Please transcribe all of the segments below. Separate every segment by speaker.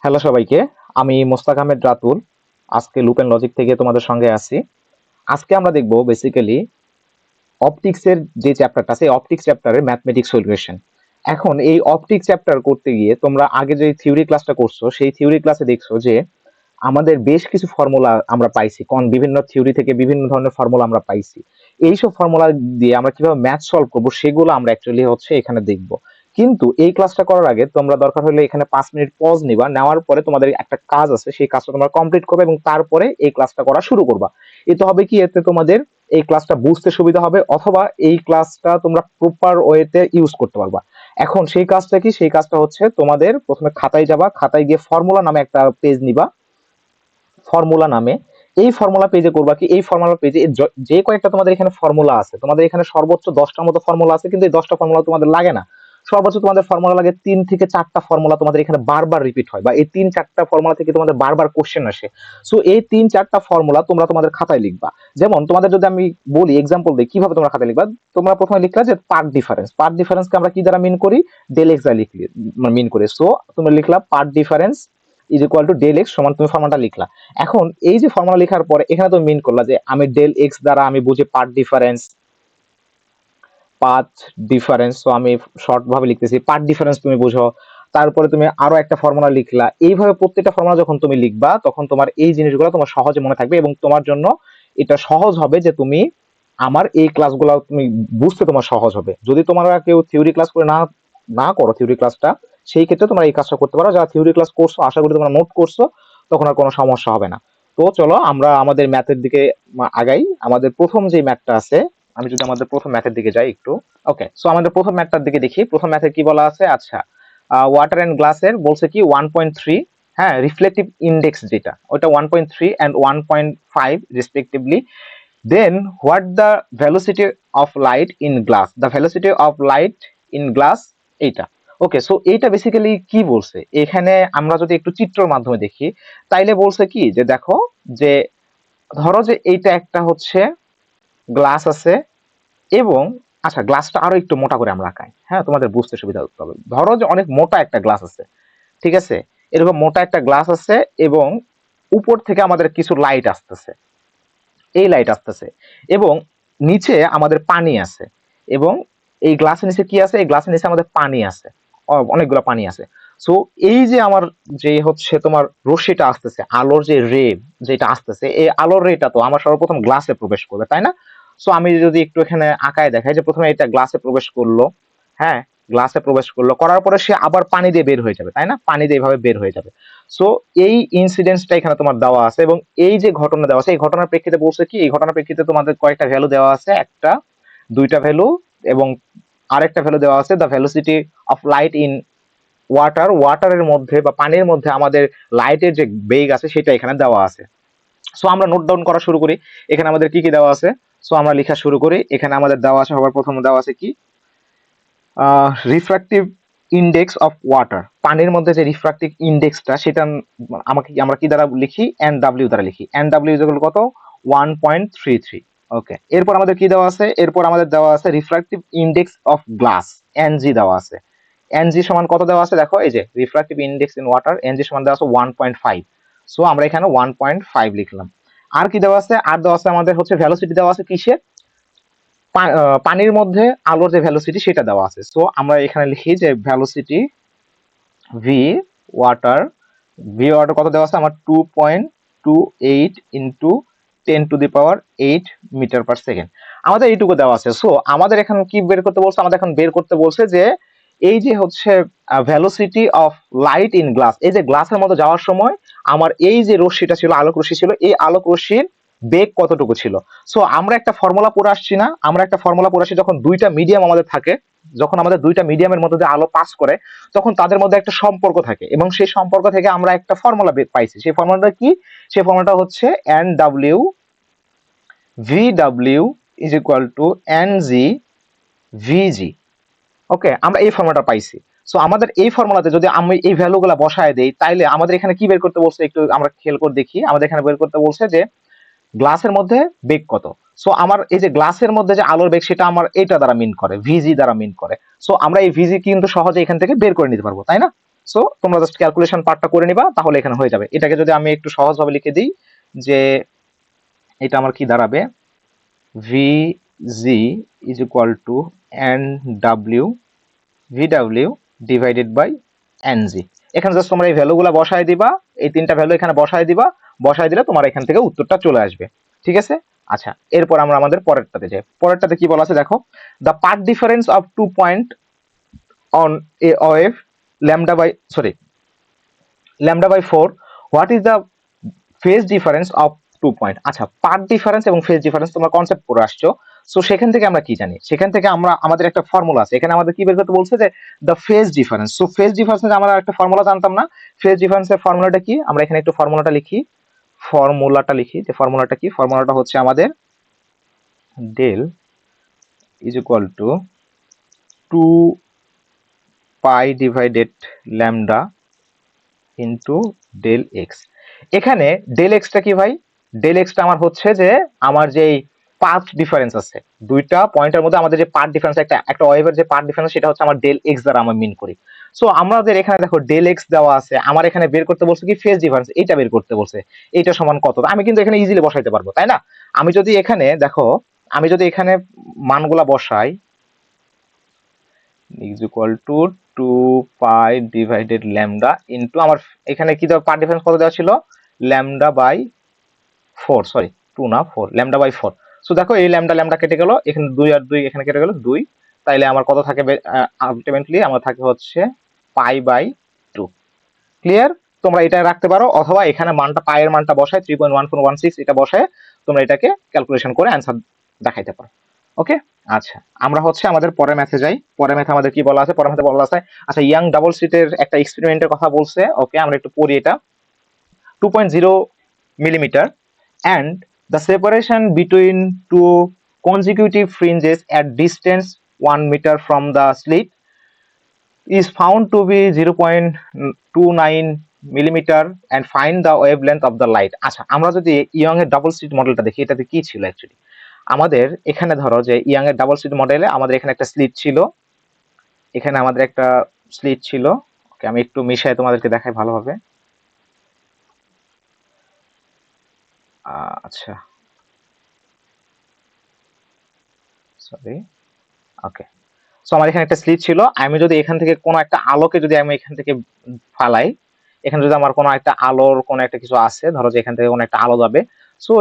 Speaker 1: Hello সবাইকে, আমি মোস্তাক আহমেদ রাতুল। আজকে লুপ এন্ড লজিক থেকে তোমাদের সঙ্গে আছি। আজকে আমরা দেখব বেসিক্যালি অপটিক্সের যে চ্যাপ্টারটা আছে, অপটিক্স চ্যাপ্টারের ম্যাথমেটিক্স সলিউশন। এখন এই অপটিক্স চ্যাপ্টার করতে গিয়ে তোমরা আগে যে থিওরি ক্লাসটা করছো, সেই থিওরি ক্লাসে দেখছো যে আমাদের বেশ কিছু ফর্মুলা আমরা পাইছি, বিভিন্ন থিওরি থেকে বিভিন্ন ধরনের ফর্মুলা আমরা পাইছি। এইসব ফর্মুলা দিয়ে আমরা কিভাবে ম্যাথ সলভ করবো সেগুলো আমরা অ্যাকচুয়ালি এখানে দেখব। কিন্তু এই ক্লাসটা করার আগে তোমরা দরকার হলে এখানে 5 মিনিট পজ নিবা, নেওয়ার পরে তোমাদের একটা কাজ আছে, সেই কাজটা তোমরা কমপ্লিট করবে এবং তারপরে এই ক্লাসটা করা শুরু করবা। এতে হবে কি, এতে তোমাদের এই ক্লাসটা বুঝতে সুবিধা হবে, অথবা এই ক্লাসটা তোমরা প্রপার ওয়েতে ইউজ করতে পারবা। এখন সেই কাজটা কি, সেই কাজটা হচ্ছে তোমাদের প্রথমে খাতায় যাবা, খাতায় গিয়ে ফর্মুলা নামে একটা পেজ নিবা। ফর্মুলা নামে এই ফর্মুলা পেজে করবা কি, এই ফর্মুলা পেজে যে কয়েকটা তোমাদের এখানে ফর্মুলা আছে, তোমাদের এখানে সর্বোচ্চ 10টার মতো ফর্মুলা আছে, কিন্তু এই 10টা ফর্মুলা তোমাদের লাগে না। সর্বোচ্চ তোমাদের ফর্মুলা লাগে 3 থেকে 4টা ফর্মুলা তোমাদের এখানে বারবার রিপিট হয়, বা এই 3-4টা ফর্মুলা থেকে তোমাদের বারবার কোশ্চেন আসে। সো এই 3-4টা ফর্মুলা তোমরা তোমাদের খাতায় লিখবা। যেমন তোমাদের যদি আমি বলি, এক্সাম্পল দিই কিভাবে তোমরা খাতায় লিখবা। তোমরা প্রথমে লিখলা যে পার্ট ডিফারেন্স, পার্ট ডিফারেন্সকে আমরা কি দ্বারা মিন করি, ডেল এক্স দ্বারা লিখলি, মিন করি। সো তুমি লিখলা path difference is equal to del x সমান, তুমি ফর্মুলাটা লিখলা। এখন এই যে ফর্মুলা লেখার পরে এখানে তুমি মিন করলা যে আমি ডেল এক্স দ্বারা আমি বুঝি পার্ট ডিফারেন্স, পাথ ডিফারেন্স। তো আমি শর্ট ভাবে লিখতেছি পার্ট ডিফারেন্স, তুমি বুঝো। তারপরে তুমি আরো একটা ফর্মুলা লিখলা। এইভাবে প্রত্যেকটা ফর্মুলা যখন তুমি লিখবা, তখন তোমার এই জিনিসগুলো তোমার সহজে মনে থাকবে এবং তোমার জন্য এটা সহজ হবে যে তুমি আমার এই ক্লাসগুলো তুমি বুঝতে তোমার সহজ হবে। যদি তোমরা কেউ থিওরি ক্লাস করে না না করো থিওরি ক্লাসটা, সেই ক্ষেত্রে তোমরা এই কাজটা করতে পারো। যারা থিওরি ক্লাস করছো, আশা করি তোমরা নোট করছো, তখন আর কোনো সমস্যা হবে না। তো চলো আমরা আমাদের ম্যাথের দিকে আগাই। আমাদের প্রথম যে ম্যাথটা আছে, আমি যদি আমাদের প্রথম ম্যাথের দিকে যাই একটু। ওকে, সো আমাদের প্রথম ম্যাথটার দিকে দেখি। প্রথম ম্যাথে কি বলা আছে, আচ্ছা, ওয়াটার এন্ড গ্লাসের বলছে কি 1.3, হ্যাঁ, রিফ্লেকটিভ ইন্ডেক্স যেটা, ওটা 1.3 and 1.5 respectively. Then what the velocity of light in glass, the velocity of light in glass, এইটা। ওকে, সো এইটা বেসিক্যালি কি বলছে এখানে, আমরা যদি একটু চিত্রের মাধ্যমে দেখি, তাইলে বলছে কি যে দেখো, যে ধরো যে এইটা একটা গ্লাস আছে, এবং আচ্ছা গ্লাসটা আরো একটু মোটা করে আমরা আঁকাই, হ্যাঁ, তোমাদের বুঝতে সুবিধা হবে। ধরো যে অনেক মোটা একটা গ্লাস আছে, ঠিক আছে, এরকম মোটা একটা গ্লাস আছে, এবং উপর থেকে আমাদের কিছু লাইট আসতেছে, এই লাইট আসতেছে, এবং নিচে আমাদের পানি আছে, এবং এই গ্লাসের নিচে কি আছে, এই গ্লাসের নিচে আমাদের পানি আছে, অনেকগুলো পানি আছে। সো এই যে আমার যে তোমার রশ্মিটা আসতেছে, আলোর যে রে যেটা আসতেছে, এই আলোর রেটা তো আমার সর্বপ্রথম গ্লাসে প্রবেশ করবে, তাই না? সো আমি যদি একটু এখানে আঁকায় দেখাই, যে প্রথমে এটা গ্লাসে প্রবেশ করলো, হ্যাঁ, গ্লাসে প্রবেশ করলো, করার পরে সে আবার পানি দিয়ে বের হয়ে যাবে, তাই না? পানি দিয়ে এইভাবে বের হয়ে যাবে। সো এই ইনসিডেন্সটা এখানে তোমার দেওয়া আছে, এবং এই যে ঘটনা দেওয়া আছে, এই ঘটনার প্রেক্ষিতে বলছে কি, এই ঘটনার প্রেক্ষিতে তোমাদের কয়েকটা ভ্যালু দেওয়া আছে, একটা, দুইটা ভ্যালু, এবং আরেকটা ভ্যালু দেওয়া আছে, the velocity of light in water, ওয়াটারের মধ্যে বা পানির মধ্যে আমাদের লাইটের যে বেগ আছে সেটা এখানে দেওয়া আছে। সো আমরা নোট ডাউন করা শুরু করি, এখানে আমাদের কি কি দেওয়া আছে। সো আমরা লেখা শুরু করি। এখানে আমাদের দেওয়া আছে, সবার প্রথমে দেওয়া আছে কি, রিফ্র্যাক্টিভ ইন্ডেক্স অফ ওয়াটার, পানির মধ্যে যে রিফ্র্যাক্টিভ ইন্ডেক্সটা, সেটা আমরা কি দ্বারা লিখি, এন ডাব্লিউ দ্বারা লিখি। এন ডাব্লিউ ইজ কত, 1.33। ওকে, এরপর আমাদের কি দেওয়া আছে, এরপর আমাদের দেওয়া আছে refractive index of glass, NG দেওয়া আছে। এনজি সমান কত দেওয়া আছে, দেখো এই যে refractive index in water, NG সমান দেওয়া আছে 1.5। সো আমরা এখানে 1.5 লিখলাম। আর কি দেওয়া আছে, আর দেওয়া আছে আমাদের ভ্যালোসিটি দেওয়া আছে কিসের, পানির মধ্যে আলোর যে ভ্যালোসিটি সেটা দেওয়া আছে। সো আমরা এখানে লিখি যে velocity V water, V water কত দেওয়া আছে আমার, 2.28 ইন্টু 10⁸ মিটার পার সেকেন্ড, আমাদের এইটুকু দেওয়া আছে। সো আমাদের এখন কি বের করতে বলছে, আমাদের এখন বের করতে বলছে যে এই যে velocity of light in glass, এই যে গ্লাসের মধ্যে যাওয়ার সময় আমার এই যে রশ্মিটা ছিল, আলোক রশ্মি ছিল, এই আলোক রশ্মির বেগ কতটুকু ছিল। সো আমরা একটা ফর্মুলা পড়ে আসছি না, আমরা একটা ফর্মুলা পড়ে আসছি, যখন দুইটা মিডিয়াম আমাদের থাকে, যখন আমাদের দুইটা মিডিয়ামের মধ্যে দিয়ে আলো পাস করে, তখন তাদের মধ্যে একটা সম্পর্ক থাকে, এবং সেই সম্পর্ক থেকে আমরা একটা ফর্মুলা পাইছি। সেই ফর্মুলাটা কি, সেই ফর্মুলাটা হচ্ছে N W V W is equal to N G ভিজি। ওকে, আমরা এই ফর্মুলাটা পাইছি। সো আমাদের এই ফর্মুলাতে যদি আমি এই ভ্যালুগুলো বসায় দেই, তাইলে আমাদের এখানে কি বের করতে বলছে, একটু আমরা খেয়াল করে দেখি। আমাদের এখানে বের করতে বলছে যে গ্লাসের মধ্যে বেগ কত। সো আমার এই যে গ্লাসের মধ্যে যে আলোর বেগ, সেটা আমার এটা দ্বারা মিন করে, ভিজি দ্বারা মিন করে। সো আমরা এই ভিজি কিন্তু সহজে এখান থেকে বের করে নিতে পারবো, তাই না? সো তোমরা জাস্ট ক্যালকুলেশন পার্টটা করে নিবা, তাহলে এখানে হয়ে যাবে। এটাকে যদি আমি একটু সহজভাবে লিখে দিই, যে এটা আমার কি দাঁড়াবে, VG is equal to NW VW divided by NG। এখানে জাস্ট তোমরা এই ভ্যালুগুলো বসায় দিবা, এই তিনটা ভ্যালু এখানে বসায় দিবা, বসায় দিলে তোমার এখান থেকে উত্তরটা চলে আসবে। ঠিক আছে? আচ্ছা, এরপর আমরা আমাদের পরেরটাতে যাই। পরেরটাতে কি বলা আছে দেখো, the path difference of 2 point on a wave lambda by lambda by 4, what is the phase difference of 2 point. আচ্ছা, পার্ট ডিফারেন্স এবং ফেজ ডিফারেন্স তোমরা কনসেপ্ট পড়ে আসছো। সো সেখান থেকে আমরা কি জানি, সেখান থেকে আমরা আমাদের একটা ফর্মুলা আছে, এখানে আমাদের কি বের করতে বলছে যে the phase difference. So phase difference আমরা একটা ফর্মুলা জানতাম না, ফেজ ডিফারেন্সের ফর্মুলাটা কি, আমরা এখানে একটু ফর্মুলাটা লিখি, যে ফর্মুলাটা কি, ফর্মুলাটা হচ্ছে আমাদের del is equal to 2 pi divided lambda into del x. এখানে ডেল এক্সটা কি ভাই, ডেল এক্সটা আমার হচ্ছে যে আমার যে পাথ ডিফারেন্স আছে দুইটা পয়েন্টের মধ্যে, আমাদের যে পাথ ডিফারেন্স, একটা ওয়েভের যে পাথ ডিফারেন্স, সেটা হচ্ছে আমার ডেল এক্স দ্বারা আমরা মিন করি। সো আমাদের এখানে দেখো ডেল এক্স দেওয়া আছে, আমার এখানে বের করতে বলছে কি ফেজ ডিফারেন্স, এটা বের করতে বলছে, এইটা সমান কত। আমি কিন্তু এখানে ইজিলি বসাইতে পারবো, তাই না? আমি যদি এখানে দেখো, আমি যদি এখানে মানগুলা বসাই, is equal to 2 pi divided lambda into আমার এখানে কি দেওয়া, পার ডিফারেন্স কত দেওয়া ছিল, ল্যামডা বাই 4, সরি 2 না 4, ল্যামডা বাই 4। সো দেখো এই ল্যামডা ল্যামডা কেটে গেল, এখানে 2 আর 2 এখানে কেটে গেল 2, তাইলে আমার কত থাকে আলটিমেটলি আমার থাকে হচ্ছে পাই বাই 2। ক্লিয়ার? তোমরা এটা রাখতে পারো, অথবা এখানে মানটা পায়ের মানটা বসায় 3.1416 এটা বসায় তোমরা এটাকে ক্যালকুলেশন করে অ্যান্সার দেখাইতে পারো। ওকে, আচ্ছা আমরা হচ্ছে আমাদের পরের ম্যাথে যাই। পরের ম্যাথে আমাদের কি বলা আছে, পরের ম্যাথে বলা আছে আচ্ছা ইয়াং ডাবল স্লিটের একটা এক্সপেরিমেন্টের কথা বলছে। ওকে, আমরা একটু পড়ি এটা। 2.0 millimeter and the separation between two consecutive fringes at distance 1 meter from the slit is found to be 0.29 millimeter and find the wavelength of the light। আচ্ছা, আমরা যদি ইয়ং এর ডাবল স্লিট মডেলটা দেখি, এটাতে কি ছিল অ্যাকচুয়ালি, আমাদের এখানে ধরো যে ইয়াং এর ডাবল স্লিট মডেলে আমাদের এখানে একটা স্লিট ছিল, এখানে আমাদের একটা স্লিট ছিল। ওকে, আমি একটু মিশাই তোমাদেরকে দেখাই ভালোভাবে। আচ্ছা সরি, ওকে। সো আমার এখানে একটা স্লিট ছিল, আমি যদি এখান থেকে কোনো একটা আলোকে যদি আমি এখান থেকে ফালাই, এখানে যদি আমার কোনো একটা আলোর কোনো একটা কিছু আছে, ধরো যে এখান থেকে কোনো একটা আলো যাবে, সো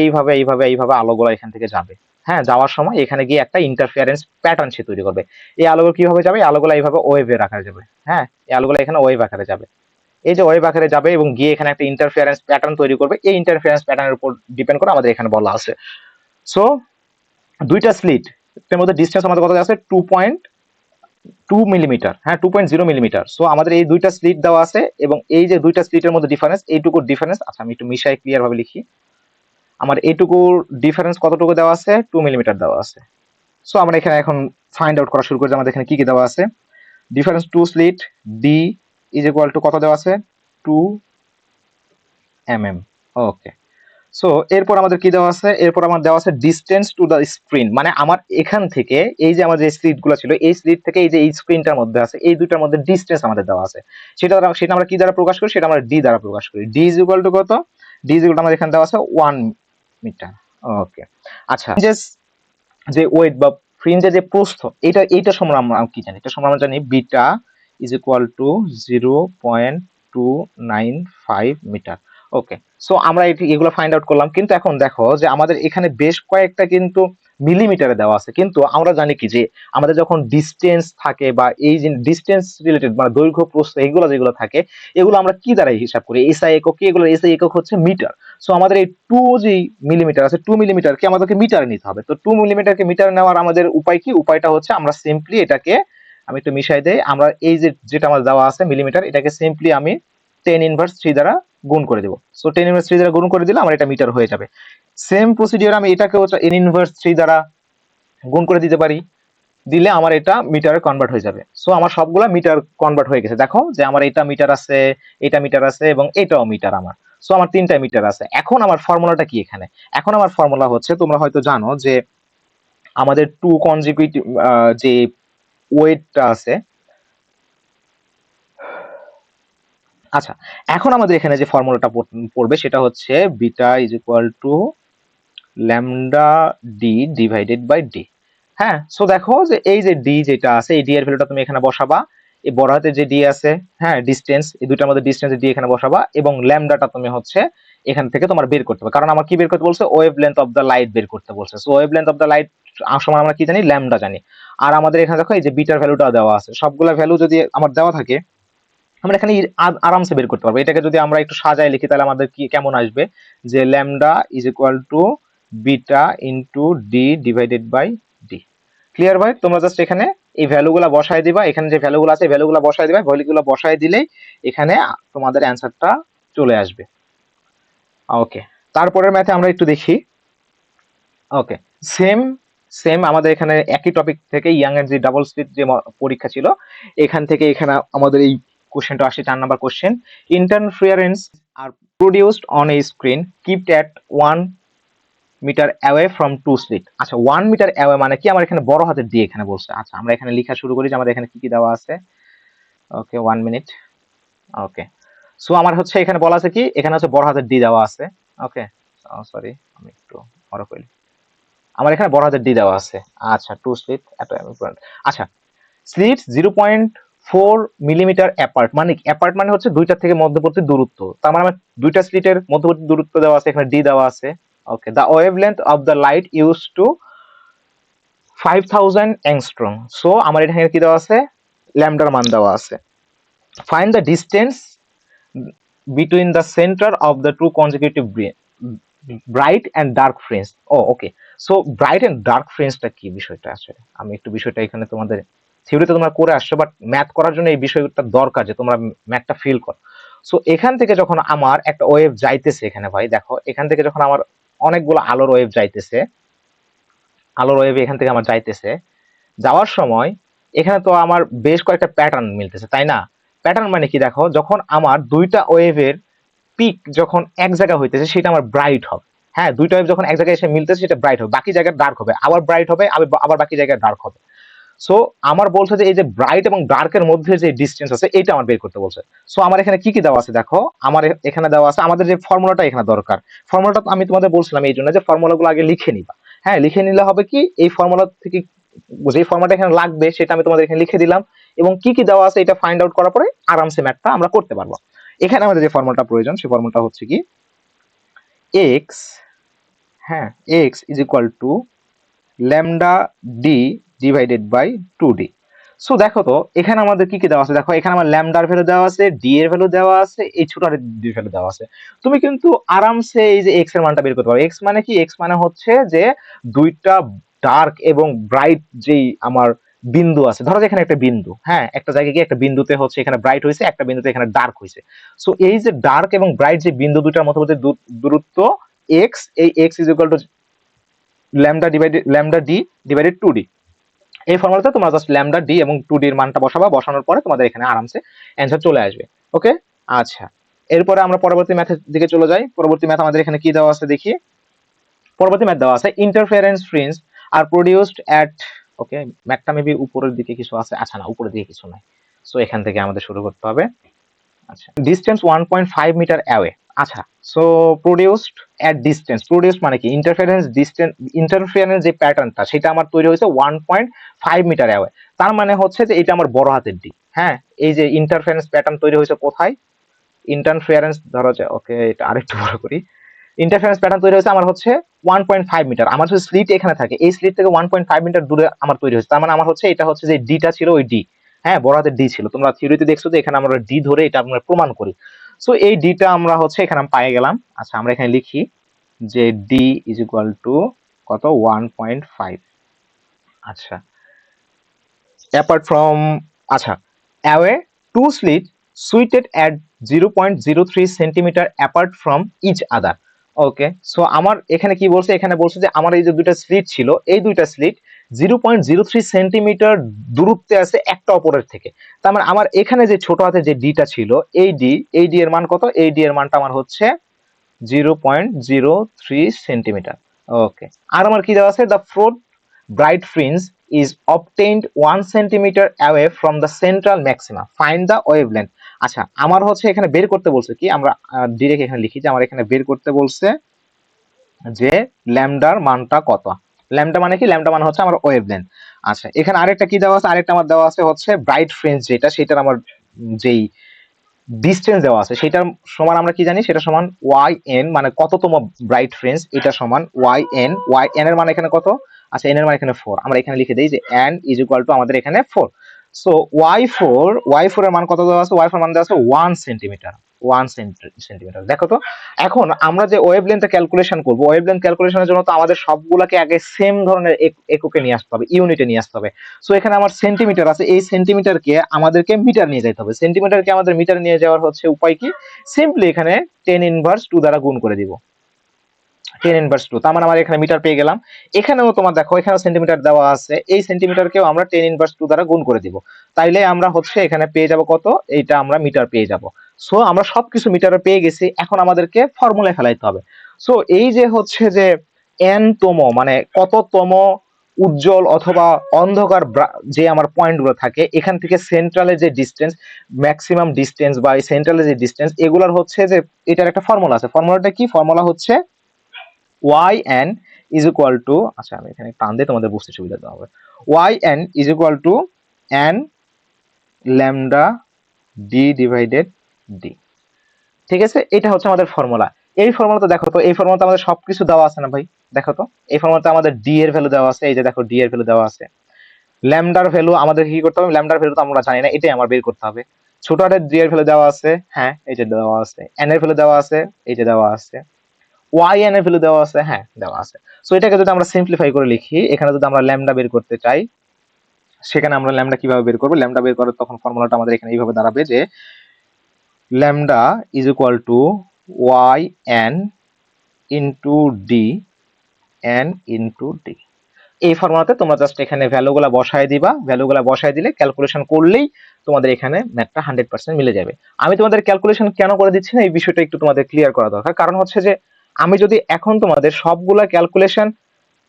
Speaker 1: এইভাবে এইভাবে এইভাবে আলোগুলো এখান থেকে যাবে। হ্যাঁ, যাওয়ার সময় এখানে গিয়ে একটা ইন্টারফিয়ারেন্স প্যাটার্ন সে তৈরি করবে। এই আলোগুলো কিভাবে যাবে, এই আলোগুলো এইভাবে ওয়েভের আকারে যাবে। হ্যাঁ, এই আলোগুলো এখানে ওয়েভ আকারে যাবে, এই যে ওয়েভ আকারে যাবে এবং গিয়ে এখানে একটা ইন্টারফিয়ারেন্স প্যাটার্ন তৈরি করবে। এই ইন্টারফিয়ারেন্স প্যাটার্নের উপর ডিপেন্ড করে আমাদের এখানে বলা আছে। সো দুইটা স্লিট এর মধ্যে ডিসটেন্স আমাদের কত আছে, 2 মিলিমিটার। হ্যাঁ, 2.0 মিলিমিটার। সো আমাদের এই দুইটা স্লিট দেওয়া আছে এবং এই যে দুইটা স্লিটের মধ্যে ডিফারেন্স, এইটুকুর ডিফারেন্স, আচ্ছা আমি একটু মিশাই ক্লিয়ার ভাবে লিখি, আমার এইটুকুর ডিফারেন্স কতটুকু দেওয়া আছে, 2 মিলিমিটার দেওয়া আছে। সো আমরা এখানে এখন ফাইন্ড আউট করা শুরু করি যে আমাদের এখানে কি কি দেওয়া আছে। Difference 2 slit D is equal two কত দেওয়া আছে, 2 mm। ওকে, সো এরপর আমাদের কি দেওয়া আছে, এরপর আমার দেওয়া আছে ডিসটেন্স টু দ্য স্ক্রিন, মানে আমার এখান থেকে এই যে আমার যে স্লিট গুলো ছিল, এই স্লিট থেকে এই যে এই স্ক্রিনটার মধ্যে আছে, এই দুইটার মধ্যে ডিসটেন্স আমাদের দেওয়া আছে। সেটা আমরা কি দ্বারা প্রকাশ করি, সেটা আমরা ডি দ্বারা প্রকাশ করি। ডি ইজ ইকুয়াল টু কত, ডি ইজ ইকুয়াল টু আমাদের এখানে দেওয়া আছে 1 মিটার। ওকে, আচ্ছা যে ওয়েট বা ফ্রিঞ্জের যে প্রস্থ, এইটা সম্বন্ধে আমরা কি জানি, এটা সম্বন্ধে আমরা জানি beta is equal to 0.295 metre. Okay, so আমরা এগুলো ফাইন্ড আউট করলাম, কিন্তু এখন দেখো যে আমাদের এখানে বেশ কয়েকটা কিন্তু মিলিমিটারে দেওয়া আছে, কিন্তু আমরা জানি কি যে আমাদের যখন ডিস্টেন্স থাকে বা এই যে ডিস্টেন্স রিলেটেড মানে দৈর্ঘ্য প্রস্থ এগুলো যেগুলো থাকে, এগুলো আমরা কি দ্বারা হিসাব করি, এসআই একক কি, এগুলো এসআই একক হচ্ছে মিটার। সো আমাদের এই 2 যে মিলিমিটার আছে, 2 মিলিমিটারকে আমাদেরকে মিটারে নিতে হবে। তো 2 মিলিমিটারকে মিটারে নেওয়ার আমাদের উপায় কি, উপায়টা হচ্ছে আমরা সিম্পলি এটাকে, আমি একটু মিশাই দেই, আমরা এই যে যেটা আমার দেওয়া আছে মিলিমিটার, এটাকে সিম্পলি আমি 10 ইনভার্স 3 দ্বারা গুণ করে দেব। সো 10 ইনভার্স 3 দ্বারা গুণ করে দিলে আমার এটা মিটার হয়ে যাবে। সেম প্রসিডিওর আমি এটাকেও n ইনভার্স 3 দ্বারা গুণ করে দিতে পারি, দিলে আমার এটা মিটারে কনভার্ট হয়ে যাবে। সো আমার সবগুলা মিটার কনভার্ট হয়ে গেছে। দেখো যে আমার এটা মিটার আছে, এটা মিটার আছে এবং এটাও মিটার আমার। সো আমার 3টা মিটার আছে। এখন আমার ফর্মুলাটা কি এখানে, এখন আমার ফর্মুলা হচ্ছে, তোমরা হয়তো জানো যে আমাদের 2 কনজিকিউটিভ যে ওয়েটটা আছে, আচ্ছা, এখন আমাদের এখানে যে ফর্মুলাটা পড়বে সেটা হচ্ছে beta is equal to lambda D divided by D. হ্যাঁ, সো দেখো যে এই যে ডি যেটা আছে, এই ডি এর ভ্যালুটা তুমি এখানে বসাবা, এই বড় হাতে যে ডি আছে, হ্যাঁ ডিস্টেন্স, এই দুটার মধ্যে ডিস্টেন্স ডি এখানে বসাবা, এবং ল্যামডাটা তুমি হচ্ছে এখান থেকে তোমার বের করতে হবে, কারণ আমার কি বের করতে বলছে, wave length of the light বের করতে বলছে। So wave length of the light সময় আমরা কি জানি, ল্যামডা জানি। আর আমাদের এখানে দেখো এই যে বিটার ভ্যালুটা দেওয়া আছে, সবগুলা ভ্যালু যদি আমার দেওয়া থাকে আমরা এখানে আরামসে বের করতে পারবো। এটাকে যদি আমরা একটু সাজায় লিখি তাহলে আমাদের কি কেমন আসবে, যে lambda is equal to beta into D divided by D. Clear ভাই? তোমরা জাস্ট এখানে এই ভ্যালুগুলা বসায় দিবা, এখানে যে ভ্যালুগুলো আছে ভ্যালুগুলো বসায় দিবা, ভ্যালুগুলো বসায় দিলেই এখানে তোমাদের অ্যান্সারটা চলে আসবে। ওকে, তারপরের ম্যাথে আমরা একটু দেখি। ওকে, সেম সেম আমাদের এখানে একই টপিক থেকে ইয়াং এর যে ডাবল স্লিট যে পরীক্ষা ছিল, এখান থেকে এখানে আমাদের এই কোশ্চেনটা আসে, 4 number question. Interference are produced on a screen kept at 1 metre away from two slit. আচ্ছা, 1 মিটার অ্যাওয়ে মানে কি, আমার এখানে বড় হাতের ডি এখানে বলছে। আচ্ছা, আমরা এখানে লেখা শুরু করি যে আমাদের এখানে কি কি দেওয়া আছে। ওকে, 1 মিনিট। ওকে, সো আমার হচ্ছে এখানে বলা আছে কি, এখানে হচ্ছে বড় হাতের ডি দেওয়া আছে। ওকে, সরি আমি একটু বড় করি, আমার এখানে বড় হাতের ডি দেওয়া আছে। আচ্ছা, টু স্লিট এত। আচ্ছা, স্লিট 0.4 মিলিমিটার অ্যাপার্ট, মানে অ্যাপার্ট মানে হচ্ছে দুইটা থেকে মধ্যবর্তী দূরত্ব, তার মানে আমার দুইটা স্লিটের মধ্যবর্তী দূরত্ব দেওয়া আছে, এখানে ডি দেওয়া আছে। Okay, the wavelength of the light use to 5000 angstrom. So আমার এখানে কি দেওয়া আছে, ল্যামডার মান দেওয়া আছে। Find the distance between the centre of the two consecutive bright and dark fringes. ও okay, so bright and dark ফ্রেন্সটা কি বিষয়টা আছে, আমি একটু বিষয়টা এখানে তোমাদের থিওরিতে তোমরা করে আসছো, বাট ম্যাথ করার জন্য এই বিষয়টা দরকার যে তোমরা ম্যাথটা ফিল করো। সো এখান থেকে যখন আমার একটা ওয়েভ যাইতেছে, এখানে ভাই দেখো, এখান থেকে যখন আমার অনেকগুলো আলোর ওয়েভ যাইতেছে, আলোর ওয়েভ এখান থেকে আমার যাইতেছে, যাওয়ার সময় এখানে তো আমার বেশ কয়েকটা প্যাটার্ন মিলতেছে, তাই না? প্যাটার্ন মানে কি, দেখো যখন আমার দুইটা ওয়েভের পিক যখন এক জায়গা হইতেছে সেটা আমার ব্রাইট হবে। হ্যাঁ, দুইটা ওয়েভ যখন এক জায়গায় এসে মিলতেছে সেটা ব্রাইট হবে, বাকি জায়গায় ডার্ক হবে, আবার ব্রাইট হবে, আবার বাকি জায়গায় ডার্ক হবে। সো আমার বলছে যে এই যে ব্রাইট এবং ডার্কের মধ্যে যে ডিস্টেন্স আছে এটা আমার বের করতে বলছে। সো আমার এখানে কি কি দেওয়া আছে দেখো, আমার এখানে দেওয়া আছে আমাদের যে ফর্মুলাটা এখানে দরকার। ফর্মুলাটা আমি তোমাদের বলছিলাম এই জন্য যে ফর্মুলাগুলো আগে লিখে নিবা। হ্যাঁ, লিখে নিলে হবে কি, এই ফর্মুলা থেকে যে ফর্মুলাটা এখানে লাগবে সেটা আমি তোমাদের এখানে লিখে দিলাম, এবং কি কি দেওয়া আছে এটা ফাইন্ড আউট করার পরে আরামসে ম্যাথটা আমরা করতে পারবো। এখানে আমাদের যে ফর্মুলাটা প্রয়োজন সেই ফর্মুলাটা হচ্ছে কি, এক্স, হ্যাঁ x is equal to lambda D divided by 2d। So দেখো তো এখানে আমাদের কি কি দেওয়া আছে, দেখো এখানে আমার ল্যামডার ভ্যালু দেওয়া আছে, ডি এর ভ্যালু দেওয়া আছে, এই ছোট ডি ভ্যালু দেওয়া আছে। তুমি কিন্তু আরামসে এই যে এক্স এর মানটা বের করতে পারো। এক্স মানে কি, এক্স মানে হচ্ছে যে দুইটা ডার্ক এবং ব্রাইট যেই আমার বিন্দু আছে, ধরো যে এখানে একটা বিন্দু, হ্যাঁ একটা জায়গায় গিয়ে একটা বিন্দুতে হচ্ছে এখানে ব্রাইট হয়েছে, একটা বিন্দুতে এখানে ডার্ক হয়েছে। সো এই যে ডার্ক এবং ব্রাইট যে বিন্দু দুইটার মধ্যবর্তী দূরত্ব এক্স, এই x is equal to lambda D divided 2d। এই ফর্মুলাতে তোমরা জাস্ট ল্যামডা ডি এবং 2d এর মানটা বসাবা, বসানোর পরে তোমাদের এখানে আরামসে অ্যান্সার চলে আসবে। ওকে, আচ্ছা এরপরে আমরা পরবর্তী ম্যাথের দিকে চলে যাই। পরবর্তী ম্যাথ আমাদের এখানে কি দেওয়া আছে দেখি। পরবর্তী ম্যাথ দেওয়া আছে interference fringe are produced at, okay ম্যাথটা মেবি উপরের দিকে কিছু আছে, আচ্ছা না উপরের দিকে কিছু নাই। সো এখান থেকে আমাদের শুরু করতে হবে। আচ্ছা, ডিসটেন্স 1.5 মিটার অ্যাওয়ে। আচ্ছা, সো প্রোডিউসড এট ডিসটেন্স, প্রোডিউসড মানে কি, ইন্টারফারেন্স যে প্যাটার্নটা সেটা আমার তৈরি হয়েছে 1.5 মিটার অ্যাওয়ে। তার মানে হচ্ছে যে এটা আমার বড় হাতের ডি। হ্যাঁ, এই যে ইন্টারফারেন্স প্যাটার্ন তৈরি হয়েছে কোথায়, ইন্টারফারেন্স ধরো যে, ওকে এটা আরেকটু বড় করি, ইন্টারফারেন্স প্যাটার্ন তৈরি হয়েছে আমার হচ্ছে 1.5 মিটার। আমার হচ্ছে স্লিট এখানে থাকে, এই স্লিট থেকে 1.5 মিটার দূরে আমার তৈরি হয়েছে। তার মানে আমার হচ্ছে এটা হচ্ছে যে ডিটা ছিল ওই ডি, হ্যাঁ বড় হাতের ডি ছিল। তোমরা থিওরিতে দেখছো যে এখানে আমরা ডি ধরে এটা আমরা প্রমাণ করি। সো এই ডিটা আমরা হচ্ছে এখানে পাই গেলাম। আচ্ছা, আমরা এখানে লিখি যে ডি ইজ ইকুয়াল টু কত, 1.5। আচ্ছা, অ্যাপার্ট ফ্রম, আচ্ছা away two slit situated at 0.03 centimetre apart from each other. Okay, so আমার এখানে কি বলছে, এখানে বলছে যে আমার এই যে দুইটা স্লিট ছিল, এই দুইটা স্লিট 0.03 সেন্টিমিটার দূরত্বে আছে একটা অপরের থেকে। তার মানে আমার এখানে যে ছোট হাতে যে ডিটা ছিল, এই ডি এর মান কত, এই ডি এর মানটা আমার হচ্ছে 0.03 সেন্টিমিটার। ওকে, আর আমার কি দেওয়া আছে, দ্য ফ্রোড bright fringe is obtained 1 centimeter away from the central maxima. Find the wavelength. আচ্ছা আমার হচ্ছে এখানে বের করতে বলছে কি, আমরা ডিরেক্ট এখানে লিখি যে আমার এখানে বের করতে বলছে যে ল্যামডার মানটা কত। ল্যামডা মানে কি, ল্যামডা মানে হচ্ছে আমার ওয়েভলেন্থ। আচ্ছা এখানে আরেকটা কি দেওয়া আছে, আরেকটা আমার দেওয়া আছে হচ্ছে ব্রাইট ফ্রেঞ্চ, যেটা সেটার আমার যেই ডিস্টেন্স দেওয়া আছে সেটার সমান আমরা কি জানি, সেটা সমান ওয়াই এন, মানে কততম ব্রাইট ফ্রেঞ্চ, এটা সমান ওয়াই এন। ওয়াই এন এর মান এখানে কত, আচ্ছা এন এর মান এখানে 4, আমরা এখানে লিখে দিই যে এন ইজ ইকুয়াল টু আমাদের এখানে 4। সো ওয়াই ফোর এর মান কত দেওয়া আছে, ওয়াই ফোর মান দেওয়া আছে 1 সেন্টিমিটার, 1 সেন্টিমিটার। দেখো তো এখন আমরা যে ওয়েভ লেন্থ ক্যালকুলেশন করবো, ওয়েভ লেন্থ ক্যালকুলেশনের জন্য তো আমাদের সবগুলাকে আগে সেম ধরনের এককে নিয়ে আসতে হবে, ইউনিটে নিয়ে আসতে হবে। সো এখানে আমার সেন্টিমিটার আছে, এই সেন্টিমিটারকে আমাদেরকে মিটার নিয়ে যেতে হবে। সেন্টিমিটারকে আমাদের মিটার নিয়ে যাওয়ার হচ্ছে উপায় কি, সিম্পলি এখানে 10 ইনভার্স 2 দ্বারা গুণ করে দিব। 10 ইনভার্স 2, তার মানে আমার এখানে মিটার পেয়ে গেলাম। এখানেও তোমার দেখো এখানেও সেন্টিমিটার দেওয়া আছে, এই সেন্টিমিটারকেও আমরা 10 ইনভার্স 2 দ্বারা গুণ করে দিব। তাইলে আমরা হচ্ছে এখানে পেয়ে যাব কত, এইটা আমরা মিটার পেয়ে যাব। সো আমরা সবকিছু মিটারে পেয়ে গেছি, এখন আমাদেরকে ফর্মুলায় ফেলাইতে হবে। সো এই যে হচ্ছে যে এন তম মানে কততম উজ্জ্বল অথবা অন্ধকার যে আমার পয়েন্ট গুলো থাকে, এখান থেকে সেন্ট্রালের যে ডিস্টেন্স, ম্যাক্সিমাম ডিস্টেন্স বা সেন্ট্রালের যে ডিস্টেন্স, এগুলোর হচ্ছে যে এটার একটা ফর্মুলা আছে। ফর্মুলাটা কি, ফর্মুলা হচ্ছে yn is equal to, আচ্ছা আমি এখানে টান দিয়ে তোমাদের বুঝতে সুবিধা দেওয়া হবে, yn is equal to n lambda d divided d। ঠিক আছে, এটা হচ্ছে আমাদের ফর্মুলা। এই ফর্মুলাতে দেখো তো, এই ফর্মুলাতে আমাদের সবকিছু দেওয়া আছে না ভাই, দেখো তো এই ফর্মুলাতে আমাদের d এর ভ্যালু দেওয়া আছে, এই যে দেখো d এর ভ্যালু দেওয়া আছে। ল্যামডার ভ্যালু আমাদের কি করতে হবে, ল্যামডার ভ্যালু তো আমরা জানি না, এটাই আমার বের করতে হবে। ছোট হাতের d এর ভ্যালু দেওয়া আছে, হ্যাঁ এই যে দেওয়া আছে। n এর ভ্যালু দেওয়া আছে, এই যে দেওয়া আছে। yn এর ভ্যালু দেওয়া আছে, হ্যাঁ দেওয়া আছে। সো এটাকে যদি আমরা সিম্পলিফাই করে লিখি, এখানে যদি আমরা ল্যামডা বের করতে চাই, সেখানে আমরা ল্যামডা কিভাবে বের করবো, ল্যামডা বের করার তখন ফর্মুলাটা আমাদের এখানে এইভাবে দাঁড়াবে যে lambda is equal two yn into D, n into D. এই ফর্মুলাতে তোমরা জাস্ট এখানে ভ্যালুগুলা বসায় দিবা, ভ্যালুগুলা বসায় দিলে ক্যালকুলেশন করলেই তোমাদের এখানে ম্যাথটা 100% মিলে যাবে। আমি তোমাদের ক্যালকুলেশন কেন করে দিচ্ছি না, এই বিষয়টা একটু তোমাদের ক্লিয়ার করা দরকার। কারণ হচ্ছে যে আমি যদি এখন তোমাদের সবগুলা ক্যালকুলেশন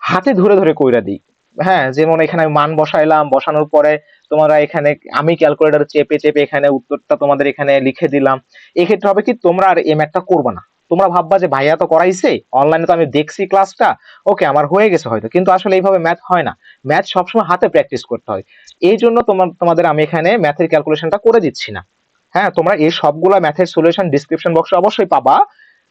Speaker 1: হাতে ধরে ধরে কইরা দিই, হ্যাঁ যেমন এখানে আমি মান বসাইলাম, বসানোর পরে তোমরা এখানে আমি ক্যালকুলেটর চেপে চেপে এখানে উত্তরটা তোমাদের এখানে লিখে দিলাম, এক্ষেত্রে হবে কি তোমরা আর এই ম্যাথটা করবে না। তোমরা ভাববা যে ভাইয়া তো করাইছে, অনলাইনে তো আমি দেখছি ক্লাসটা, ওকে আমার হয়ে গেছে হয়তো, কিন্তু আসলে এইভাবে ম্যাথ হয় না। ম্যাথ সবসময় হাতে প্র্যাকটিস করতে হয়। এই জন্য তোমাদের আমি এখানে ম্যাথের ক্যালকুলেশনটা করে দিচ্ছি না। হ্যাঁ তোমরা এই সবগুলা ম্যাথের সলিউশন ডিসক্রিপশন বক্সে অবশ্যই পাবা,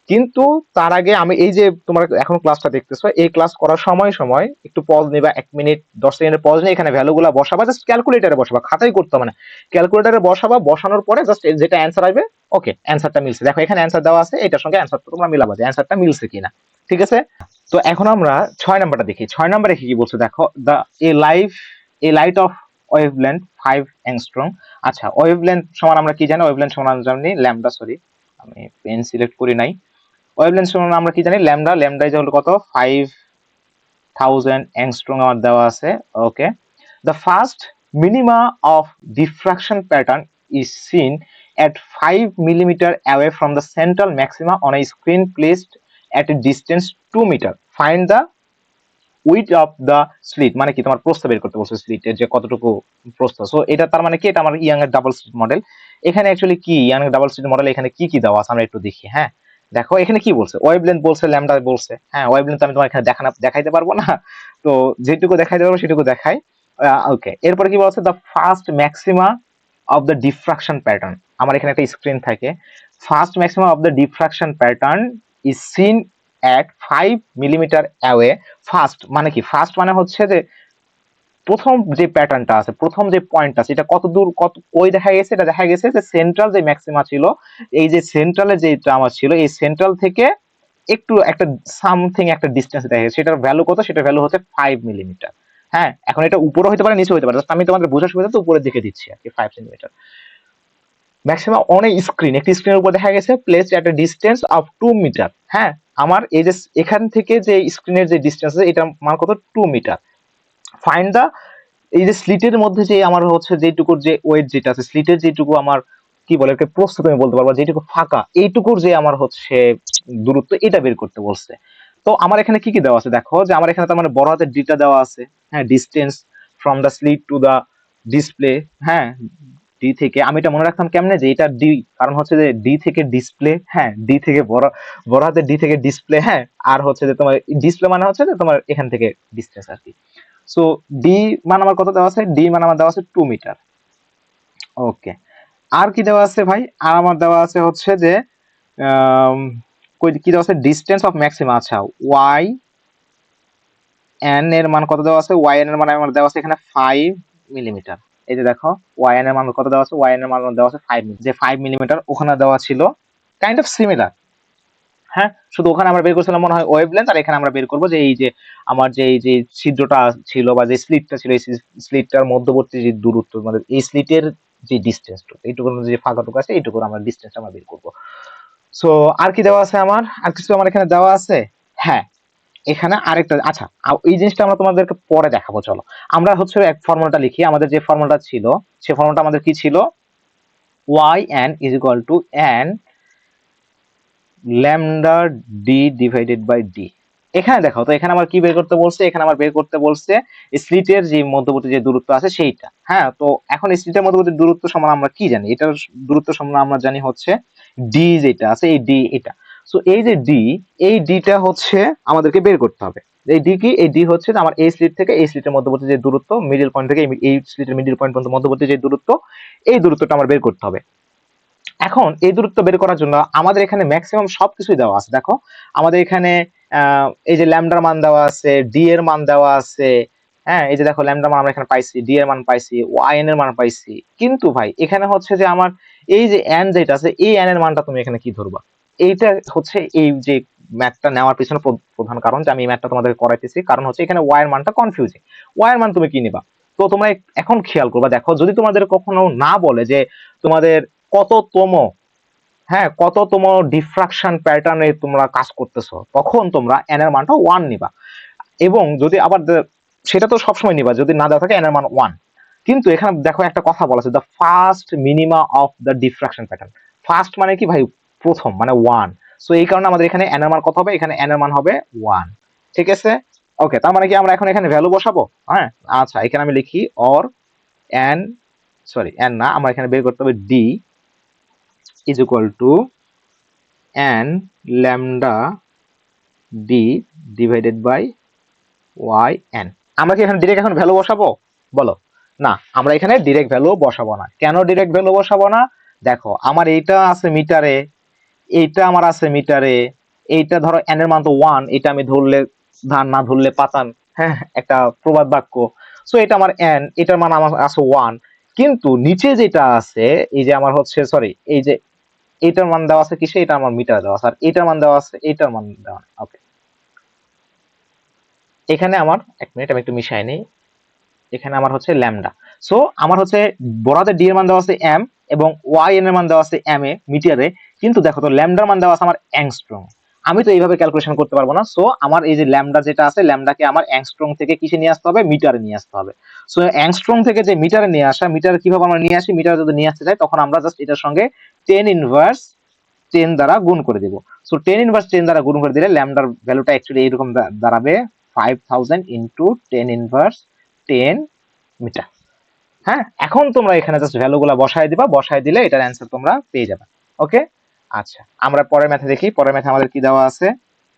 Speaker 1: কিন্তু তার আগে আমি এই যে তোমরা এখন ক্লাসটা দেখতেছো, এই ক্লাস করার সময় সময় একটু পজ নিবা, 1 মিনিট 10 সেকেন্ডের পজ নিয়ে এখানে ভ্যালুগুলা বসাবা, জাস্ট ক্যালকুলেটারে বসাবা, খাতায় করতে হবে না। ক্যালকুলেটারে বসাবা, বসানোর পরে জাস্ট যেটা অ্যান্সার আসবে, ওকে অ্যান্সারটা মিলছে, দেখো এখানে অ্যান্সার দেওয়া আছে, এটার সঙ্গে অ্যান্সারটা তোমরা মিলাবা যে অ্যান্সারটা মিলছে কিনা। ঠিক আছে, তো এখন আমরা 6 নাম্বারটা দেখি। 6 নাম্বারে কি কি বলছে দেখো, দা এ লাইট অফ ওয়েভলেন্থ 5 অ্যাংস্ট্রম। আচ্ছা ওয়েভলেন্থ সমান আমরা কি জানি, ওয়েভলেন্থ সমান আমরা জানি ল্যামডা, সরি আমি পেন সিলেক্ট করি নাই। ওয়েভলেন্থ সমান আমরা কি জানি ল্যামডা, ল্যামডা ইজ হলো কত 5000 অ্যাংস্ট্রম আমার দেওয়া আছে। Okay, the first minima of diffraction pattern is seen at 5 millimeter away from the central maxima on a screen placed at a distance 2 meter. Find the width of the slit, মানে কি তোমার প্রস্থ বের করতে বলছে, স্লিটের যে কতটুকু প্রস্থ। সো এটা তার মানে কি, এটা আমার ইয়াং এর ডাবল স্লিট মডেল। এখানে অ্যাকচুয়ালি কি ইয়াং এর ডাবল স্লিট মডেল এখানে কি কি দেওয়া আছে আমরা একটু দেখি। হ্যাঁ দেখো এখানে কি বলছে, ওয়েভলেন্থ বলছে, ল্যামডা বলছে। হ্যাঁ ওয়েভলেন্থ আমি তোমার এখানে দেখাইতে পারবো না, তো যেটুকু দেখাইতে পারবো সেটুকু দেখাই। ওকে, এরপরে কি বলছে, the first maxima of the diffraction pattern, আমার এখানে একটা স্ক্রিন থাকে, first maxima of the diffraction pattern is seen at 5 millimetre away. First মানে কি, ফার্স্ট মানে হচ্ছে যে প্রথম যে প্যাটার্নটা আছে, প্রথম যে পয়েন্ট আছে, এটা কত দূর, কত ওই দেখা গেছে, এটা দেখা গেছে যে সেন্ট্রাল যে ম্যাক্সিমা ছিল, এই যে সেন্ট্রালে যেটা আমার ছিল, এই সেন্ট্রাল থেকে একটু একটা সামথিং একটা ডিস্টেন্স দেখা গেছে, সেটার ভ্যালু কত, সেটার ভ্যালু হচ্ছে 5 মিলিমিটার। হ্যাঁ এখন এটা উপরে হতে পারে, নিচে হতে পারে, আমি তোমাদের বোঝার সুবিধা তো উপরের দিকে দিচ্ছি আর কি, 5 centimetre. Maximum on a screen, একটি স্ক্রিনের উপর দেখা গেছে, placed at a distance of 2 metre. হ্যাঁ আমার এই যে এখান থেকে যে স্ক্রিনের যে ডিস্টেন্স আছে, এটার মান কত, 2 মিটার। ফাইন্ড দা, এই যে স্লিটের মধ্যে যে আমার হচ্ছে যেটুকুর যে ওয়েট যেটা আছে, স্লিটের যেটুকু আমার কি বলে এটাকে প্রস্থ তুমি বলতে পারবা, যেটুকু ফাঁকা এইটুকুর যে আমার হচ্ছে দূরত্ব, এটা বের করতে বলছে। তো আমার এখানে কি কি দেওয়া আছে দেখো, যে আমার এখানে তার মানে বড় হাতের ডিটা দেওয়া আছে, হ্যাঁ distance from the slit to the display, হ্যাঁ ডি থেকে আমি এটা মনে রাখতাম কেমনে যে এটা ডি, কারণ হচ্ছে যে ডি থেকে ডিসপ্লে, হ্যাঁ ডি থেকে বড় বড় হাতে ডি থেকে ডিসপ্লে, হ্যাঁ আর হচ্ছে যে তোমার ডিসপ্লে মানে হচ্ছে যে তোমার এখান থেকে ডিস্টেন্স আর কি। সো ডি মান আমার কত দেওয়া আছে, ডি মান আমার দেওয়া আছে 2 মিটার। ওকে, আর কি দেওয়া আছে ভাই, আর আমার দেওয়া আছে হচ্ছে যে কি দেওয়া আছে, ডিস্টেন্স অফ ম্যাক্সিমা। আচ্ছা ওয়াই এন এর মান কত দেওয়া আছে, ওয়াই এন এর মান আমার দেওয়া আছে এখানে 5 মিলিমিটার। এই যে দেখো ওয়াই এন এর মান কত দেওয়া আছে, ওয়াই এন এর মান দেওয়া আছে 5 যে 5 মিলিমিটার ওখানে দেওয়া ছিল, কাইন্ড অফ সিমিলার। হ্যাঁ, শুধু ওখানে আমরা বের করছিলাম মনে হয় ওয়েভ লেন্থ, আর এখানে আমরা বের করবো যে এই যে আমার যে এই যে ছিদ্রটা ছিল বা যে স্লিটটা ছিল, এই স্লিটটার মধ্যবর্তী যে দূরত্ব, মানে এই স্লিটের যে ডিস্টেন্স, এইটুকুর মধ্যে যে ফাঁকাটুকু আছে এইটুকুর আমরা ডিস্টেন্স আমরা বের করবো। সো আর কি দেওয়া আছে আমার, আর কিছু আমার এখানে দেওয়া আছে। হ্যাঁ, এখানে আরেকটা, আচ্ছা এই জিনিসটা আমরা তোমাদেরকে পরে দেখাবো। চলো আমরা হচ্ছে এক ফর্মুলাটা লিখি, আমাদের যে ফর্মুলাটা ছিল সে ফর্মুলাটা আমাদের কি ছিল, y n is equal to n lambda D divided by D. এখানে দেখো তো এখানে আমার কি বের করতে বলছে, এখানে আমার বের করতে বলছে স্লিটের যে মধ্যবর্তী যে দূরত্ব আছে সেইটা। হ্যাঁ, তো এখন স্লিটের মধ্যবর্তী দূরত্ব সমান আমরা কি জানি, এটার দূরত্ব সমান আমরা জানি হচ্ছে ডি যেটা আছে, এই ডি এটা। সো এই যে ডি, এই ডিটা হচ্ছে আমাদেরকে বের করতে হবে। এই ডি কি, এই ডি হচ্ছে আমার এই স্লিট থেকে এই স্লিটের মধ্যবর্তী যে দূরত্ব, মিডল পয়েন্ট থেকে এই স্লিটের মিডল পয়েন্ট পর্যন্ত মধ্যবর্তী যে দূরত্ব, এই দূরত্বটা আমার বের করতে হবে। এখন এই দূরত্ব বের করার জন্য আমাদের এখানে ম্যাক্সিমাম সবকিছুই দেওয়া আছে। দেখো আমাদের এখানে এই যে ল্যামডার মান দেওয়া আছে, ডি এর মান দেওয়া আছে। হ্যাঁ, এই যে দেখো ল্যামডার মান আমরা এখানে পাইছি, ডি এর মান পাইছি, ওয়াই এন এর মান পাইছি। কিন্তু ভাই এখানে হচ্ছে যে আমার এই যে এন যেটা আছে, এই এন এর মানটা তুমি এখানে কি ধরবা, এইটা হচ্ছে এই যে ম্যাথটা নেওয়ার পিছনে প্রধান কারণ যে আমি এই ম্যাথটা তোমাদের করাইতেছি, কারণ হচ্ছে এখানে ওয়াই এর মানটা কনফিউজিং। ওয়াই এর মান তুমি কি নিবা, তো তোমরা এখন খেয়াল করবা। দেখো যদি তোমাদের কখনো না বলে যে তোমাদের কততম, হ্যাঁ কততম ডিফ্রাকশন প্যাটার্নে তোমরা কাজ করতেছো, তখন তোমরা এন এর মানটা 1 নিবা। এবং যদি আবার সেটা তো সবসময় নিবা, যদি না দেওয়া থাকে এন এর মান 1। কিন্তু এখানে দেখো একটা কথা বলা আছে, the first minima of the diffraction pattern. First মানে কি ভাই, প্রথম মানে 1। সো এই কারণে আমাদের এখানে এন এর মান কত হবে, এখানে এন এর মান হবে 1। ঠিক আছে, ওকে, তার মানে কি আমরা এখন এখানে ভ্যালু বসাবো। হ্যাঁ, আচ্ছা এখানে আমি লিখি অর এন, সরি এন না, আমার এখানে বের করতে হবে D is equal to n lambda d divided by y n। আমরা কি এখানে ডিরেক্ট এখন ভ্যালু বসাবো, বলো? না, আমরা এখানে ডিরেক্ট ভ্যালু বসাবো না। কেন ডিরেক্ট ভ্যালু বসাবো না, দেখো আমার এইটা আছে মিটারে, এইটা আমার আছে মিটারে, এইটা ধরো n এর মান তো 1, এটা আমি ধরলে ধান না ধরলে পাতান, হ্যাঁ একটা প্রবাদ বাক্য। সো এটা আমার n, এটার মান আমার আছে 1। কিন্তু নিচে যেটা আছে এই যে আমার হচ্ছে, সরি এই যে এইটার মান দেওয়া আছে কিসে, এটা আমার মিটার দেওয়া আছে, আর এটার মান দেওয়া আছে, এইটার মান দেওয়া। ওকে, এখানে আমার এক মিনিট আমি একটু মিশাই নেই, এখানে আমার হচ্ছে ল্যামডা। সো আমার হচ্ছে বড়াতে ডি এর মান দেওয়া আছে এম এবং ওয়াই এন এর মান দেওয়া আছে এম এ মিটারে, কিন্তু দেখো তো ল্যামডার মান দেওয়া আছে আমার অ্যাংস্ট্রং। আমি তো এইভাবে ক্যালকুলেশন করতে পারবো না। সো আমার এই যে ল্যামডা যেটা আছে, ল্যামডাকে আমার অ্যাংস্ট্রং থেকে কিসে নিয়ে আসতে হবে, মিটারে নিয়ে আসতে হবে। সো অ্যাংস্ট্রং থেকে যে মিটারে নিয়ে আসা, মিটারে কিভাবে আমরা নিয়ে আসি, মিটারে যদি নিয়ে আসতে চাই তখন আমরা জাস্ট এটার সঙ্গে 10 দ্বারা গুণ করে দেব। সো 10 দ্বারা গুণ করে দিলে ল্যামডার ভ্যালুটা অ্যাকচুয়ালি এইরকম দাঁড়াবে 5000 ইন্টু 10 মিটার। হ্যাঁ, এখন তোমরা এখানে জাস্ট ভ্যালুগুলো বসায় দিবা, বসায় দিলে এটার অ্যান্সার তোমরা পেয়ে যাবে। ওকে, আচ্ছা আমরা পরের ম্যাথে দেখি। পরের ম্যাথে আমাদের কি দেওয়া আছে,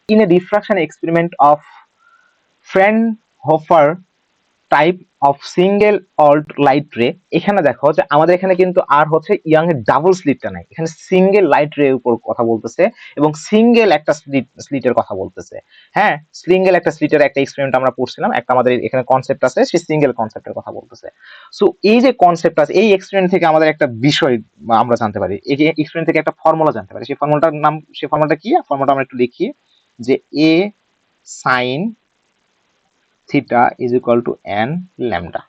Speaker 1: in a diffraction experiment of Fraunhofer type of single অল্ট লাইট রে। এখানে দেখো যে আমাদের এখানে কিন্তু আর হচ্ছে ইয়াং এর ডাবল স্লিটটা নাই, এখানে সিঙ্গেল লাইট রে উপর কথা বলতেছে এবং সিঙ্গেল একটা স্লিটের কথা বলতেছে। হ্যাঁ, সিঙ্গেল একটা স্লিটের একটা এক্সপেরিমেন্ট আমরা পড়ছিলাম, একটা আমাদের এখানে কনসেপ্ট আছে, সেই সিঙ্গেল কনসেপ্টের কথা বলতেছে। সো এই যে কনসেপ্ট আছে, এই এক্সপেরিমেন্ট থেকে আমাদের একটা বিষয় আমরা জানতে পারি, এই এক্সপেরিমেন্ট থেকে একটা ফর্মুলা জানতে পারি। সেই ফর্মুলাটার নাম, সেই ফর্মুলাটা কি, ফর্মুলাটা আমরা একটু লিখি যে a sine theta is equal to n lambda.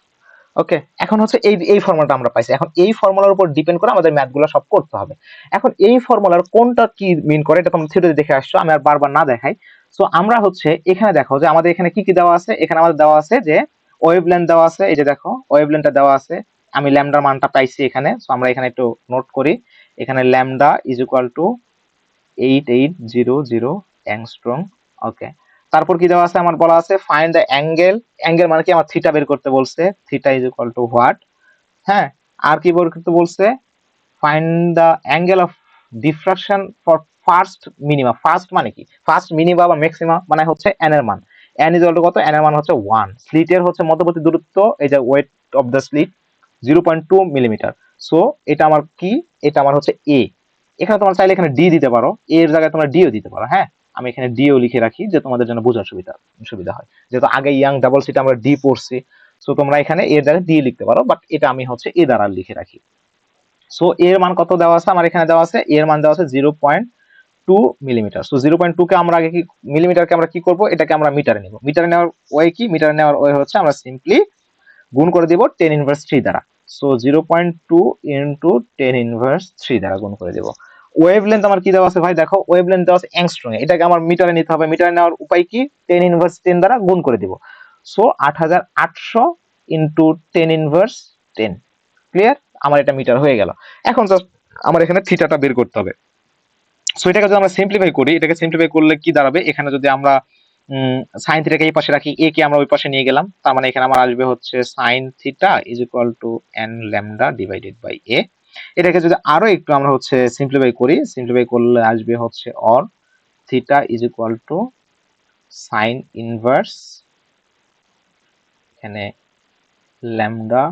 Speaker 1: Okay, এখন হচ্ছে এই ফর্মুলাটা আমরা পাইছি। এখন এই ফর্মুলার উপর ডিপেন্ড করে আমাদের ম্যাথগুলো সব করতে হবে। এখন এই ফর্মুলার কোনটা কি মিন করে এটা তোমরা থিওরিতে দেখে আসছো, আমি আর বারবার না দেখাই। সো আমরা হচ্ছে এখানে দেখো যে আমাদের এখানে কি কি দেওয়া আছে, এখানে আমাদের দেওয়া আছে যে ওয়েভলেন্থ দেওয়া আছে, এই যে দেখো ওয়েভলেন্থটা দেওয়া আছে, আমি ল্যামডার মানটা পাইছি এখানে। সো আমরা এখানে একটু নোট করি, এখানে lambda is equal to 8800 angstrom. Okay, তারপর কি দেওয়া আছে, আমার বলা আছে ফাইন্ড দ্য অ্যাঙ্গেল। অ্যাঙ্গেল মানে কি, আমার থিটা বের করতে বলছে, theta is equal two what. হ্যাঁ, আর কি বের করতে বলছে, find the angle of diffraction for first minima. First মানে কি, ফার্স্ট মিনিমা বা ম্যাক্সিমা মানে হচ্ছে এন এর মান। এন ইজ কত, এন এর মান হচ্ছে 1। স্লিটের হচ্ছে মধ্যবর্তী দূরত্ব, এই যে weight of the slit 0.2 millimetre. So এটা আমার কি, এটা আমার হচ্ছে এ। এখানে তোমার চাইলে এখানে ডি দিতে পারো, এর জায়গায় তোমরা ডিও দিতে পারো। হ্যাঁ, আমি এখানে ডিও লিখে রাখি যে তোমাদের জন্য বোঝার সুবিধা হয়, যেহেতু আগে ইয়াং ডাবল সিট আমরা ডি পড়ছি। সো তোমরা এখানে এর জায়গায় ডি লিখতে পারো, বাট এটা আমি হচ্ছে এ দ্বারা লিখে রাখি। সো এর মান কত দেওয়া আছে আমার এখানে দেওয়া আছে, এর মান দেওয়া আছে 0.2 মিলিমিটার। সো 0.2 কে আমরা আগে কি, মিলিমিটারকে আমরা কি করব, এটাকে আমরা মিটারে নিব। মিটারে নেওয়ার ওয়ে কি, মিটারে নেওয়ার ওয়ে হচ্ছে আমরা সিম্পলি গুণ করে দিব 10 ইনভার্স 3 দ্বারা। সো 0.2 ইনটু 10 ইনভার্স 3 দ্বারা গুণ করে দেব। ওয়েভলেন্থ আমার কি দেওয়া আছে ভাই, দেখো ওয়েভলেন্থ দেওয়া আছে অ্যাংস্ট্রম এ, এটাকে আমার মিটারে নিতে হবে। মিটারে নেওয়ার উপায় কি, 10 ইনভার্স 10 দ্বারা গুণ করে দিব। So 8800 into 10 inverse 10। ক্লিয়ার, আমার এটা মিটার হয়ে গেল। এখন জাস্ট আমার এখানে থিটাটা বের করতে হবে। সো এটাকে যদি আমরা সিম্পলিফাই করি, এটাকে সিম্পলিফাই করলে কি দাঁড়াবে, এখানে যদি আমরা সাইন থিটাকে এই পাশে রাখি, এ কে আমরা ওই পাশে নিয়ে গেলাম, তার মানে এখানে আমার আসবে হচ্ছে sine theta is equal to n lambda divided by a. এটাকে যদি আরো একটু আমরা হচ্ছে সিম্পলিফাই করি, সিম্পলিফাই করলে আসবে হচ্ছে or theta is equal to sine inverse এখানে ল্যামডা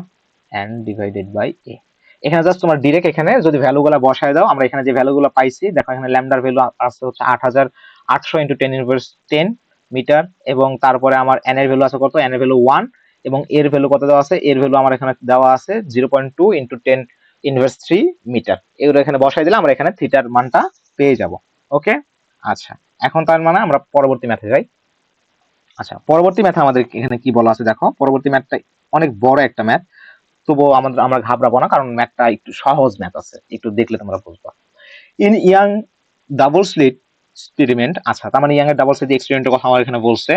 Speaker 1: এন ডিভাইডেড বাই এ। এখানে জাস্ট তোমার ডিরেক্ট এখানে যদি ভ্যালুগুলো বসায় দাও, আমরা এখানে যে ভ্যালুগুলো পাইছি দেখো, এখানে ল্যামডার ভ্যালু আসছে হচ্ছে 8800 ইনটু 10 ইনভার্স 10 মিটার, এবং তারপরে আমার এন এর ভ্যালু আছে কত, এন এর ভ্যালু 1, এবং এর ভ্যালু কত দেওয়া আছে, এর ভ্যালু আমার এখানে দেওয়া আছে 0.2 ইনটু 10 ইনভার্স 3 মিটার। এগুলো এখানে বসাই দিলে আমরা এখানে থিটার মানটা পেয়ে যাব। ওকে, আচ্ছা এখন তার মানে আমরা পরবর্তী ম্যাথে যাই। আচ্ছা, পরবর্তী ম্যাথে আমাদের এখানে কি বলা আছে দেখো, পরবর্তী ম্যাথটা অনেক বড় একটা ম্যাথ, তবুও আমরা ঘাবড়াবো না, কারণ ম্যাথটা একটু সহজ ম্যাথ আছে, একটু দেখলে তোমরা বুঝবা। In young double slit experiment, আচ্ছা তার মানে ইয়াং এর ডাবল স্লিট এক্সপেরিমেন্টের কথা আমার এখানে বলছে।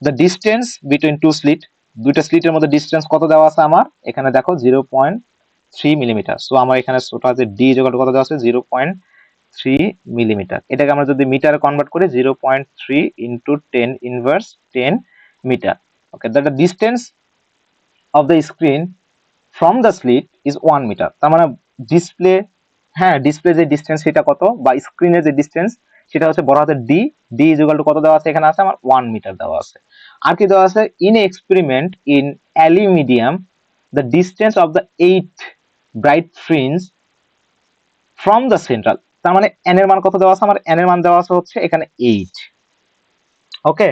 Speaker 1: The distance between two slit, দুইটা স্লিটের মধ্যে ডিস্টেন্স কত দেওয়া আছে আমার এখানে দেখো 0.3 মিলিমিটার। সো আমার এখানে ওটা আছে ডি জোগাড় কত দেওয়া আছে 0.3 মিলিমিটার। এটাকে আমরা যদি মিটারে কনভার্ট করি 0.3 into 10 inverse 10 metre. Okay, the distance of the screen from the slit is 1 metre. তার মানে ডিসপ্লে, হ্যাঁ ডিসপ্লে যে ডিস্টেন্স সেটা কত, বা স্ক্রিনের যে ডিস্টেন্স সেটা হচ্ছে বড় হাতের D. D is equal two কত দেওয়া আছে এখানে আছে আমার 1 মিটার দেওয়া আছে। আর কি দেওয়া আছে, in experiment in aluminium the distance of the 8 bright fringe from the central. তার মানে এন এর মান কত দেওয়া আছে আমার, এন এর মান দেওয়া আছে হচ্ছে এখানে 8। ওকে,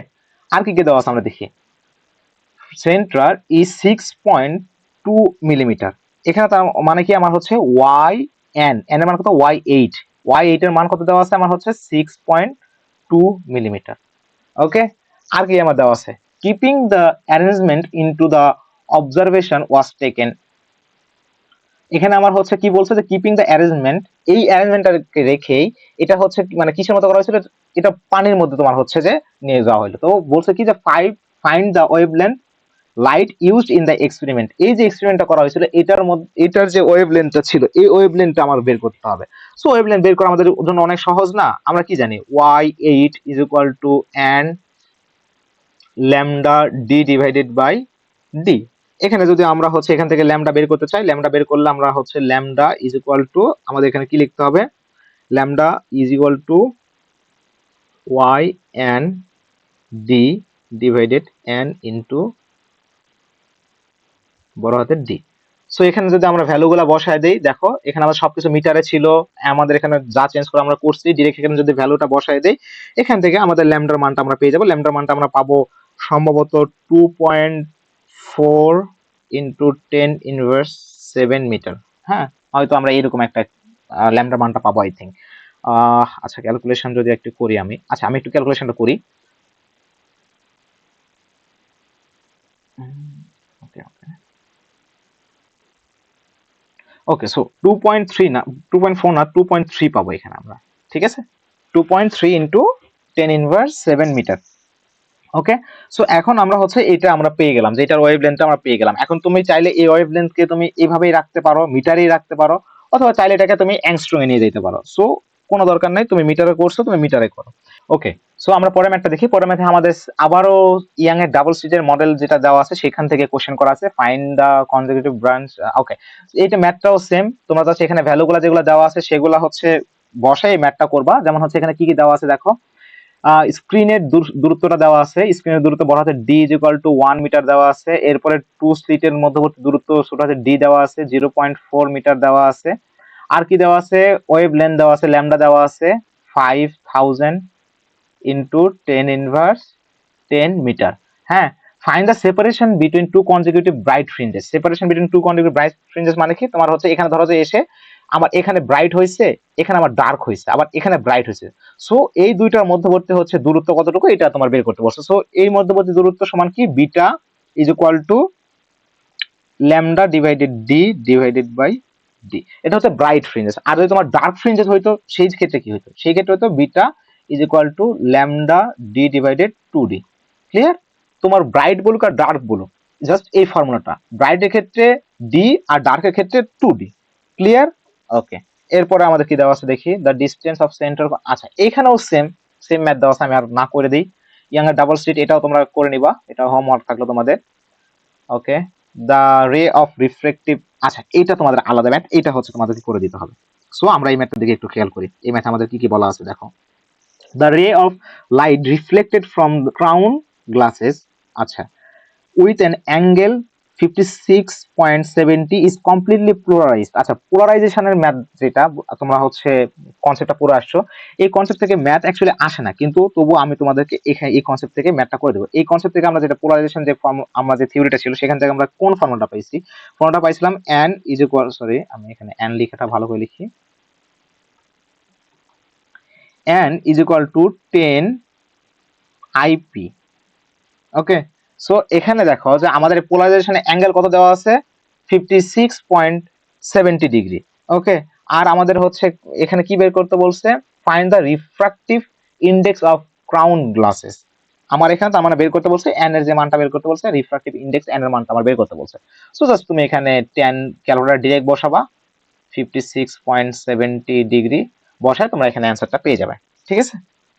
Speaker 1: আর কি কি দেওয়া আছে আমরা দেখি। Central is 6.2 millimetre. এখানে তার মানে কি আমার হচ্ছে ওয়াই এন, এন এর মান কত y8, y8 এর মান কত দেওয়া আছে আমার হচ্ছে 6.2 মিলিমিটার। ওকে, আর কি আমার দেওয়া আছে, keeping the arrangement into the observation was taken. এখানে আমার হচ্ছে কি বলছে যে কিপিং দ্য অ্যারেঞ্জমেন্ট, এই অ্যারেঞ্জমেন্টটাকে রেখেই এটা হচ্ছে মানে কিসের মতো করা হয়েছিল, এটা পানির মধ্যে তোমার হচ্ছে যে নিয়ে যাওয়া হলো। তো বলছে কি যে find the wavelength light used in the experiment. এই যে এক্সপেরিমেন্টটা করা হয়েছিল এটার মধ্যে, এটার যে ওয়েভলেন্থটা ছিল এই ওয়েভলেন্থটা আমার বের করতে হবে। সো ওয়েভলেন্থ বের করা আমাদের জন্য অনেক সহজ না, আমরা কি জানি y8 is equal to n lambda D divided by D. এখানে যদি আমরা হচ্ছে এখান থেকে ল্যামডা বের করতে চাই, ল্যামডা বের করলে আমরা হচ্ছে ল্যামডা ইজ ইকুয়াল টু, আমাদের এখানে কি লিখতে হবে, lambda is equal to y n D divided n into বড় হাতের ডি। সো এখানে যদি আমরা ভ্যালুগুলো বসায় দেই, দেখো এখানে আমাদের সবকিছু মিটারে ছিল, আমাদের এখানে যা চেঞ্জ করে আমরা করছি ডিরেক্ট, এখানে যদি ভ্যালুটা বসায় দেই এখান থেকে আমাদের ল্যামডার মানটা আমরা পেয়ে যাবো। ল্যামডার মানটা আমরা পাবো সম্ভবত 2.4 ইন্টু 10 ইনভার্স 7 মিটার। হ্যাঁ, হয়তো আমরা এরকম একটা ল্যামডার মানটা পাবো আই থিঙ্ক। আচ্ছা ক্যালকুলেশন যদি একটু করি আমি, আচ্ছা আমি একটু ক্যালকুলেশনটা করি। ওকে ওকে ওকে, সো 2.3 না 2.4 না 2.3 পাবো এখানে আমরা, ঠিক আছে, 2.3 into 10 inverse 7 metre. Okay, so এখন আমরা হচ্ছে এটা আমরা পেয়ে গেলাম যে এটার ওয়েভলেন্থটা আমরা পেয়ে গেলাম। এখন তুমি চাইলে এই ওয়েভলেন্থকে তুমি এইভাবেই রাখতে পারো, মিটারেই রাখতে পারো, অথবা চাইলে এটাকে তুমি অ্যাংস্ট্রমে নিয়ে যেতে পারো। সো কোনো দরকার নাই, তুমি মিটারে করছো তুমি মিটারে করো। ওকে, সো আমরা পরের ম্যাথটা দেখি। পরের ম্যাথে আমাদের আবারও ইয়াং এর ডাবল স্লিটের মডেল যেটা দেওয়া আছে সেখান থেকে কোশ্চেন করা আছে, ফাইন্ড দা কনজিকিউটিভ ব্রাঞ্চ। ওকে, এইটা ম্যাথটাও সেম, তোমরা জাস্ট এখানে ভ্যালুগুলো যেগুলো দেওয়া আছে সেগুলো হচ্ছে বসাই ম্যাথটা করবা। যেমন হচ্ছে এখানে কি কি দেওয়া আছে দেখো, স্ক্রিনের দূরত্বটা দেওয়া আছে, স্ক্রিনের দূরত্ব বড় হাতে D is equal to 1 metre দেওয়া আছে। এরপরে টু স্লিটের মধ্যবর্তী দূরত্ব ছোট হাতে ডি দেওয়া আছে, 0.4 মিটার দেওয়া আছে। আর কি দেওয়া আছে, ওয়েভ লেন্থ দেওয়া আছে, ল্যামডা দেওয়া আছে 5000 ইন্টু 10 ইনভার্স 10 মিটার। হ্যাঁ, find the separation between two consecutive bright fringes. Separation between two consecutive bright fringes মানে কি, তোমার হচ্ছে এখানে ধরো যে এসে আমার এখানে ব্রাইট হয়েছে, এখানে আমার ডার্ক হয়েছে, আবার এখানে ব্রাইট হয়েছে। সো এই দুইটার মধ্যবর্তী হচ্ছে দূরত্ব কতটুকু, এটা তোমার বের করতে বলছে। সো এই মধ্যবর্তী দূরত্ব সমান কি, beta is equal to lambda divided D divided by D. এটা হচ্ছে ব্রাইট ফ্রিঞ্জেস। আর যদি তোমার ডার্ক ফ্রিঞ্জেস হইতো সেই ক্ষেত্রে কি হইতো, সেই ক্ষেত্রে হতো beta is equal to lambda D divided 2d। Clear? তোমার ব্রাইট বলুক আর ডার্ক বলুক, জাস্ট এই ফর্মুলাটা, ব্রাইটের ক্ষেত্রে ডি আর ডার্কের ক্ষেত্রে 2d। ক্লিয়ার? ওকে, এরপরে আমাদের কি দেওয়া আছে দেখি, দ্য ডিস্টেন্স অফ সেন্টার। আচ্ছা, এখানেও সেম সেম ম্যাথ দেওয়া আছে, আমি আর না করে দিই। ইয়াং এর ডাবল স্লিট, এটাও তোমরা করে নিবা, এটা হোমওয়ার্ক থাকলো তোমাদের। ওকে, দ্য রে অফ রিফ্লেকটিভ। আচ্ছা, এটা তোমাদের আলাদা ম্যাথ, এটা হচ্ছে তোমাদেরকে করে দিতে হবে। সো আমরা এই ম্যাথটার দিকে একটু খেয়াল করি, এই ম্যাথে আমাদের কি কি বলা আছে দেখো। The ray of light reflected from crown glasses, আচ্ছা, with an angle 56.70 is completely polarised. আচ্ছা, পোলারাইজেশনের ম্যাথ যেটা তোমরা হচ্ছে কনসেপ্টটা পড়ে আসছো, এই কনসেপ্ট থেকে ম্যাথ অ্যাকচুয়ালি আসে না, কিন্তু তবু আমি তোমাদেরকে এখানে এই কনসেপ্ট থেকে ম্যাথটা করে দেবো। এই কনসেপ্ট থেকে আমরা যেটা পোলারাইজেশন যে ফর্ম, আমরা যে থিওরিটা ছিল সেখান থেকে আমরা কোন ফর্মুলাটা পাইছি, ফর্মুলাটা পাইছিলাম n ইজ ইকুয়াল, সরি আমি এখানে n লেখাটা ভালো করে লিখি, n is equal two 10 IP। Okay, so এখানে দেখো যে আমাদের পোলারাইজেশন অ্যাঙ্গেল কত দেওয়া আছে, 56.70 ডিগ্রি। ওকে, আর আমাদের হচ্ছে এখানে কি বের করতে বলছে, find the refractive index of crown glasses. আমার এখানে তো আমার বের করতে বলছে n এর যে মানটা বের করতে বলছে, রিফ্রাক্টিভ ইন্ডেক্স n এর মানটা আমার বের করতে বলছে। সো জাস্ট তুমি এখানে 10 ক্যালকুলেটর ডিরেক্ট বসাবা, 56.70 ডিগ্রি বসায় তোমরা এখানে অ্যান্সারটা পেয়ে যাবে। ঠিক আছে?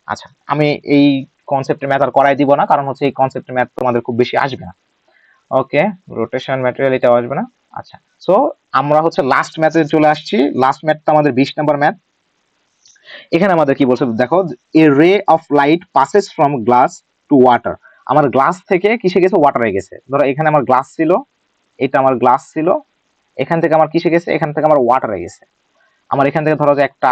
Speaker 1: আচ্ছা, আমি এই কনসেপ্টের ম্যাথ আর করাই দিব না, কারণ হচ্ছে এই কনসেপ্টের ম্যাথ তোমাদের খুব বেশি আসবে না। ওকে, রোটেশন ম্যাটেরিয়াল এটাও আসবে না। আচ্ছা, সো আমরা হচ্ছে লাস্ট ম্যাথে চলে আসছি। লাস্ট ম্যাথটা আমাদের 20 নাম্বার ম্যাথ। এখানে আমাদের কি বলছে দেখো, a ray of light passes from glass to water. আমার গ্লাস থেকে কিসে গেছে, ওয়াটারে গেছে। ধরো এখানে আমার গ্লাস ছিল, এটা আমার গ্লাস ছিল, এখান থেকে আমার কিসে গেছে, এখান থেকে আমার ওয়াটারে গেছে। আমার এখান থেকে ধরো যে একটা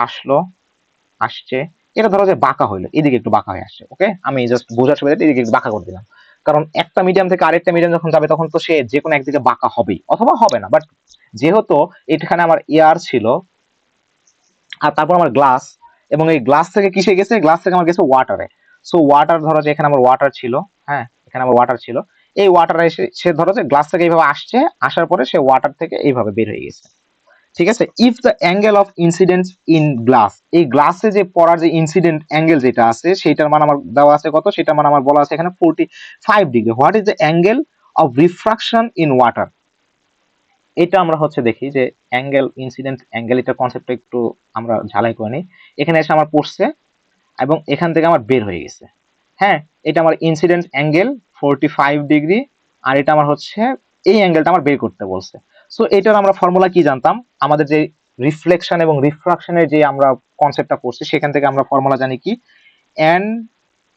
Speaker 1: আসছে, এটা ধরো যে বাঁকা হইলো, এদিকে একটু বাঁকা হয়ে আসছে। ওকে, আমি জাস্ট বোঝার সুবিধাতে এদিকে একটু বাঁকা করে দিলাম, কারণ একটা মিডিয়াম থেকে আরেকটা মিডিয়াম যখন যাবে তখন তো সে যে কোনো একদিকে বাঁকা হবেই অথবা হবে না। বাট যেহেতু এখানে আমার এয়ার ছিল আর তারপর আমার গ্লাস, এবং এই গ্লাস থেকে কিসে গেছে, গ্লাস থেকে আমার গেছে ওয়াটারে। সো ওয়াটার, ধরো যে এখানে আমার ওয়াটার ছিল, হ্যাঁ এখানে আমার ওয়াটার ছিল, এই ওয়াটারে এসে সে ধরো যে গ্লাস থেকে এইভাবে আসছে, আসার পরে সে ওয়াটার থেকে এইভাবে বের হয়ে গেছে। ঠিক আছে, if the angle of incidence in glass, এই গ্লাসে যে পড়ার যে ইনসিডেন্ট অ্যাঙ্গেল যেটা আছে সেটার মান আমার দেওয়া আছে কত, সেটার মান আমার বলা আছে এখানে 45 degree. What is the angle of refraction in water. এটা আমরা হচ্ছে দেখি যে অ্যাঙ্গেল, ইনসিডেন্ট অ্যাঙ্গেল, এটা কনসেপ্টটা একটু আমরা ঝালাই করে নিই। এখানে এসে আমার পড়ছে এবং এখান থেকে আমার বের হয়ে গেছে। হ্যাঁ, এটা আমার ইনসিডেন্ট অ্যাঙ্গেল 45 ডিগ্রি, আর এটা আমার হচ্ছে এই অ্যাঙ্গেলটা আমার বের করতে বলছে। সো এটার আমরা ফর্মুলা কি জানতাম, আমাদের যে রিফ্লেকশন এবং রিফ্রাকশনের যে আমরা কনসেপ্টটা পড়ছি সেখান থেকে আমরা ফর্মুলা জানি কি, এন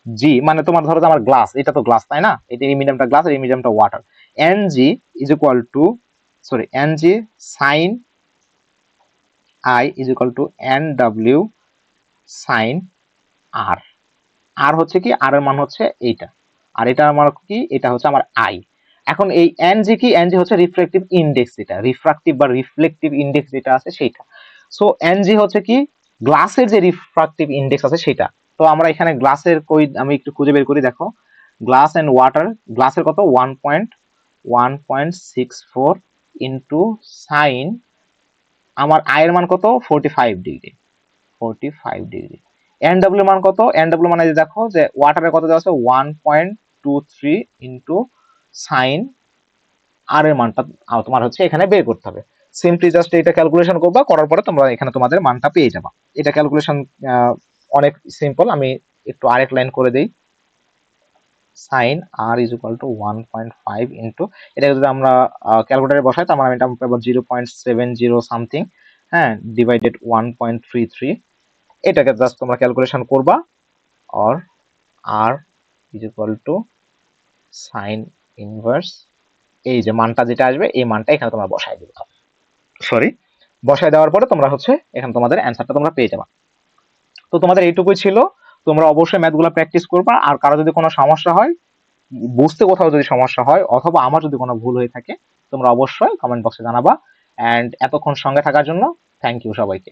Speaker 1: জি, মানে তোমার ধরো যে আমার গ্লাস, এটা তো গ্লাস তাই না, এটা এই মিডিয়ামটা গ্লাস আর এই মিডিয়ামটা water, n g is equal to, sorry n g sine i is equal to n ডাব্লিউ সাইন আর। আর হচ্ছে কি, আর এর মান হচ্ছে এইটা, আর এটা আমার কি, এটা হচ্ছে আমার আই। এখন এই এনজি কি, এনজি হচ্ছে রিফ্লেকটিভ ইন্ডেক্স, যেটা রিফ্রাক্টিভ বা রিফ্লেকটিভ ইন্ডেক্স যেটা আছে সেইটা। সো এনজি হচ্ছে কি, গ্লাসের যে রিফ্রাক্টিভ ইন্ডেক্স আছে সেটা। তো আমরা এখানে গ্লাসের কই, আমি একটু খুঁজে বের করি, দেখো গ্লাস এন্ড ওয়াটার, গ্লাসের কত 1.64 ইন্টু সাইন, আমার আয়ের মান কত 45 ডিগ্রি, 45 ডিগ্রি। এনডব্লিউ মান কত, এনডব্লিউ মানে দেখো যে ওয়াটারে কত দেওয়া আছে 1.23 ইন্টু সাইন, আর এর মানটা তোমার হচ্ছে এখানে বের করতে হবে। সিম্পলি জাস্ট এটা ক্যালকুলেশন করবা, করার পরে তোমরা এখানে তোমাদের মানটা পেয়ে যাবা। এটা ক্যালকুলেশন অনেক সিম্পল, আমি একটু আরেক লাইন করে দেই, sine r is equal to 1.5 into, এটা যদি আমরা ক্যালকুলেটারে বসাই তার মানে এটা পাবো 0.70 সামথিং, হ্যাঁ, ডিভাইডেড 1.33। এটাকে জাস্ট তোমরা ক্যালকুলেশন করবা, or r is equal to sine inverse, এই যে মানটা যেটা আসবে এই মানটা এখানে তোমরা বসাই দিবে, সরি, বসায় দেওয়ার পরে তোমরা হচ্ছে এখানে তোমাদের অ্যান্সারটা তোমরা পেয়ে যাবা। তো তোমাদের এইটুকুই ছিল, তোমরা অবশ্যই ম্যাথগুলো প্র্যাকটিস করবা, আর কারো যদি কোনো সমস্যা হয়, বুঝতে কোথাও যদি সমস্যা হয় অথবা আমার যদি কোনো ভুল হয়ে থাকে, তোমরা অবশ্যই কমেন্ট বক্সে জানাবা। অ্যান্ড এতক্ষণ সঙ্গে থাকার জন্য থ্যাংক ইউ সবাইকে।